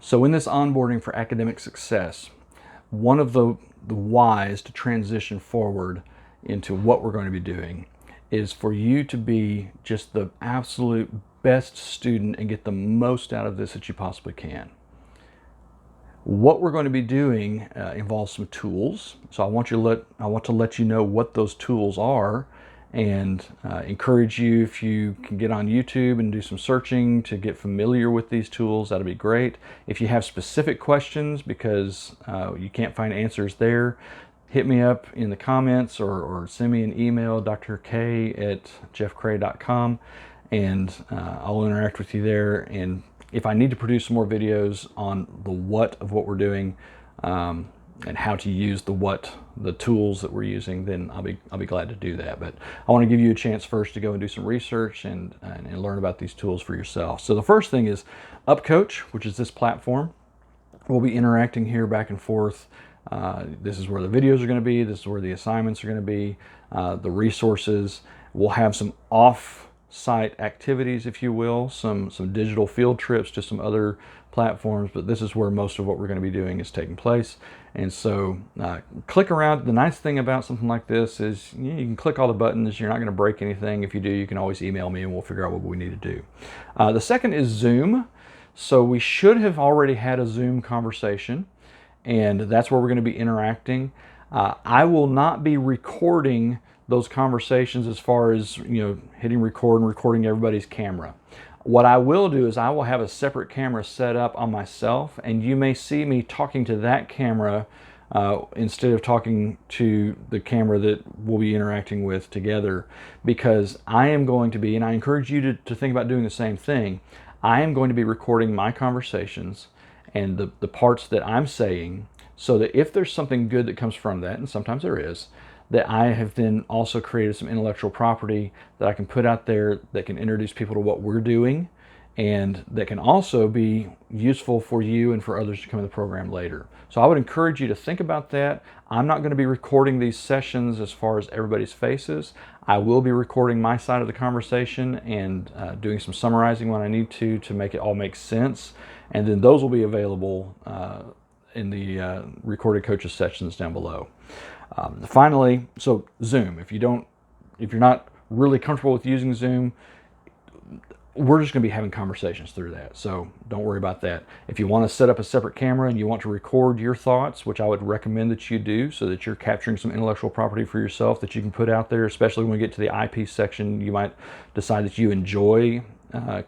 So in this onboarding for academic success, one of the whys to transition forward into what we're going to be doing is for you to be just the absolute best student and get the most out of this that you possibly can. What we're going to be doing involves some tools. So I want to let you know what those tools are, and encourage you, if you can get on YouTube and do some searching to get familiar with these tools, that'll be great. If you have specific questions because you can't find answers there, hit me up in the comments or send me an email, drk@jeffcray.com, and I'll interact with you there. And if I need to produce some more videos on the what of what we're doing, and how to use the tools that we're using, then I'll be glad to do that. But I want to give you a chance first to go and do some research and learn about these tools for yourself. So the first thing is UpCoach, which is this platform. We'll be interacting here back and forth. This is where the videos are going to be. This is where the assignments are going to be. The resources. We'll have some off-site activities, if you will, some digital field trips to some other platforms, but this is where most of what we're going to be doing is taking place. And so click around. The nice thing about something like this is you can click all the buttons. You're not going to break anything. If you do, you can always email me and we'll figure out what we need to do. The second is Zoom. So we should have already had a Zoom conversation, and that's where we're going to be interacting. I will not be recording those conversations as far as hitting record and recording everybody's camera. What I will do is I will have a separate camera set up on myself, and you may see me talking to that camera instead of talking to the camera that we'll be interacting with together, because I am going to be, and I encourage you to think about doing the same thing, I am going to be recording my conversations and the parts that I'm saying, so that if there's something good that comes from that, and sometimes there is, that I have then also created some intellectual property that I can put out there that can introduce people to what we're doing, and that can also be useful for you and for others to come in the program later. So I would encourage you to think about that. I'm not going to be recording these sessions as far as everybody's faces. I will be recording my side of the conversation and doing some summarizing when I need to make it all make sense. And then those will be available in the recorded coaches sections down below. Finally, so Zoom, if you're not really comfortable with using Zoom, we're just going to be having conversations through that. So don't worry about that. If you want to set up a separate camera and you want to record your thoughts, which I would recommend that you do, so that you're capturing some intellectual property for yourself that you can put out there, especially when we get to the IP section, you might decide that you enjoy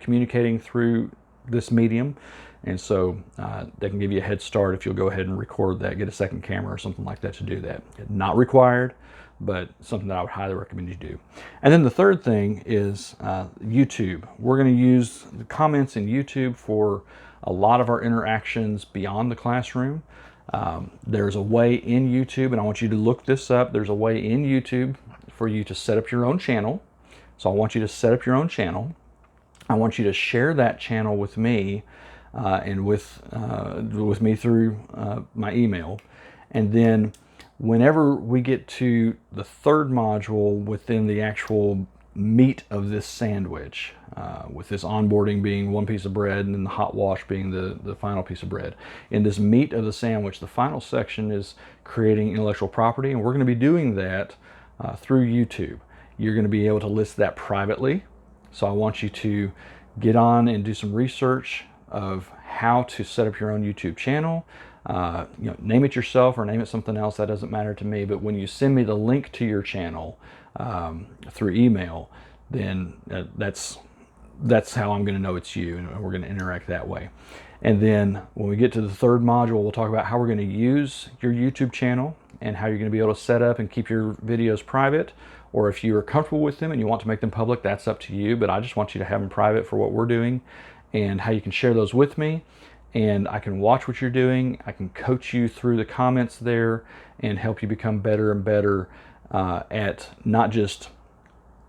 communicating through this medium. And so that can give you a head start if you'll go ahead and record that, get a second camera or something like that to do that. Not required, but something that I would highly recommend you do. And then the third thing is YouTube. We're going to use the comments in YouTube for a lot of our interactions beyond the classroom. There's a way in YouTube, and I want you to look this up. There's a way in YouTube for you to set up your own channel. So I want you to set up your own channel. I want you to share that channel with me and with me through my email. And then whenever we get to the third module within the actual meat of this sandwich, with this onboarding being one piece of bread and then the hot wash being the final piece of bread, in this meat of the sandwich, the final section is creating intellectual property, and we're going to be doing that through YouTube. You're going to be able to list that privately. So I want you to get on and do some research of how to set up your own YouTube channel. Name it yourself or name it something else, that doesn't matter to me, but when you send me the link to your channel through email, then that's how I'm going to know it's you, and we're going to interact that way. And then when we get to the third module, we'll talk about how we're going to use your YouTube channel and how you're going to be able to set up and keep your videos private, or if you are comfortable with them and you want to make them public, that's up to you, but I just want you to have them private for what we're doing, and how you can share those with me, and I can watch what you're doing. I can coach you through the comments there and help you become better and better at not just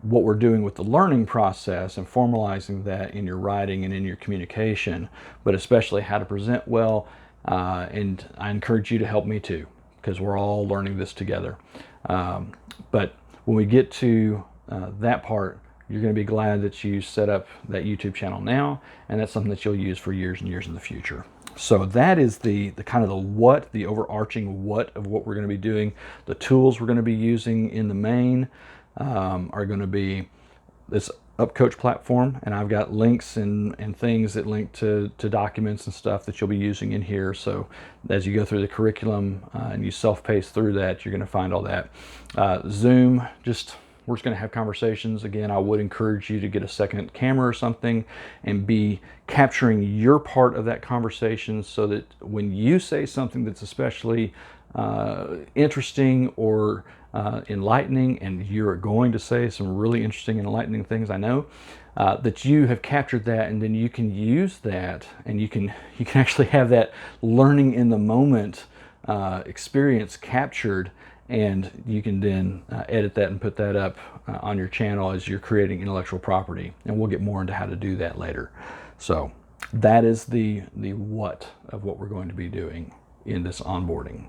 what we're doing with the learning process and formalizing that in your writing and in your communication, but especially how to present well. And I encourage you to help me too, because we're all learning this together. But when we get to that part, you're going to be glad that you set up that YouTube channel now, and that's something that you'll use for years and years in the future. So that is the kind of the what, the overarching what of what we're going to be doing. The tools we're going to be using in the main are going to be this UpCoach platform, and I've got links and things that link to documents and stuff that you'll be using in here. So as you go through the curriculum and you self-pace through that, you're going to find all that. Zoom, we're just going to have conversations. Again, I would encourage you to get a second camera or something and be capturing your part of that conversation, so that when you say something that's especially interesting or enlightening, and you're going to say some really interesting and enlightening things, I know, that you have captured that, and then you can use that, and you can actually have that learning in the moment experience captured, and you can then edit that and put that up on your channel as you're creating intellectual property. And we'll get more into how to do that later. So that is the what of what we're going to be doing in this onboarding.